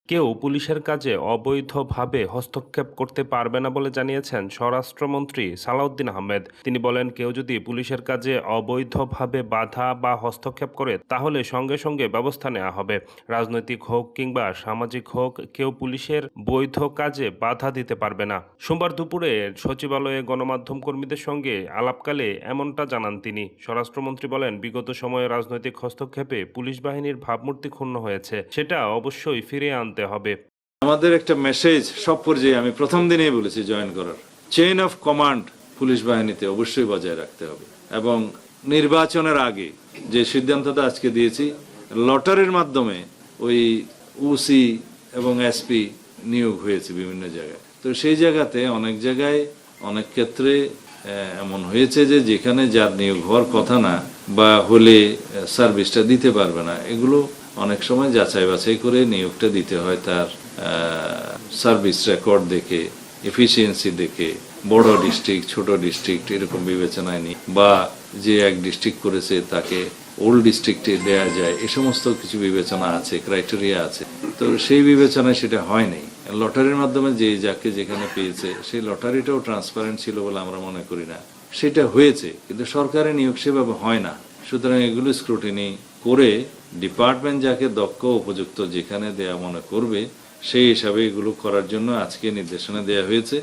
কেউ পুলিশের কাজে অবৈধভাবে হস্তক্ষেপ করতে পারবে না বলে জানিয়েছেন স্বরাষ্ট্রমন্ত্রী সালাউদ্দিন আহমেদ। তিনি বলেন, কেউ যদি পুলিশের কাজে অবৈধভাবে বাধা বা হস্তক্ষেপ করে তাহলে সঙ্গে সঙ্গে ব্যবস্থা নেওয়া হবে। রাজনৈতিক হোক কিংবা সামাজিক হোক, কেউ পুলিশের বৈধ কাজে বাধা দিতে পারবে না। সোমবার দুপুরে সচিবালয়ে গণমাধ্যম কর্মীদের সঙ্গে আলাপকালে এমনটা জানান তিনি। স্বরাষ্ট্রমন্ত্রী বলেন, বিগত সময়ে রাজনৈতিক হস্তক্ষেপে পুলিশ বাহিনীর ভাবমূর্তি ক্ষুণ্ণ হয়েছে, সেটা অবশ্যই ফিরিয়ে আনতে হবে। আমাদের একটা মেসেজ সব পর্যায়ে, আমি প্রথম দিনেই বলেছি জয়েন করার, চেইন অফ কমান্ড পুলিশ বাহিনীতে অবশ্যই বজায় রাখতে হবে। এবং নির্বাচনের আগে যে সিদ্ধান্তটা আজকে দিয়েছি, লটারির মাধ্যমে ওই ওসি এবং এসপি নিয়োগ হয়েছে বিভিন্ন জায়গায়। তো সেই জায়গাতে অনেক জায়গায় অনেক ক্ষেত্রে এমন হয়েছে যে যেখানে যার নিয়োগ হওয়ার কথা না বা হলে সার্ভিসটা দিতে পারবে না, এগুলো অনেক সময় যাচাই বাছাই করে নিয়োগটা দিতে হয় তার সার্ভিস রেকর্ড দেখে, এফিসিয়েন্সি দেখে, বড় ডিস্ট্রিক্ট ছোট ডিস্ট্রিক্ট এরকম বিবেচনায় নিয়ে, বা যে এক ডিস্ট্রিক্ট করেছে তাকে ওল্ড ডিস্ট্রিক্টে দেয়া যায়, এ সমস্ত কিছু বিবেচনা আছে, ক্রাইটেরিয়া আছে। তো সেই বিবেচনায় সেটা হয়নি। লটারির মাধ্যমে যে যাকে যেখানে পেয়েছে সেই লটারিটাও ট্রান্সপারেন্ট ছিল বলে আমরা মনে করি না। সেটা হয়েছে, কিন্তু সরকারি নিয়োগ সেভাবে হয় না। সুতরাং এগুলো স্ক্রুটিনি করে ডিপার্টমেন্ট যাকে দক্ষ উপযুক্ত যেখানে দেয়া মনে করবে সেই হিসাবে এগুলো করার জন্য আজকে নির্দেশনা দেয়া হয়েছে।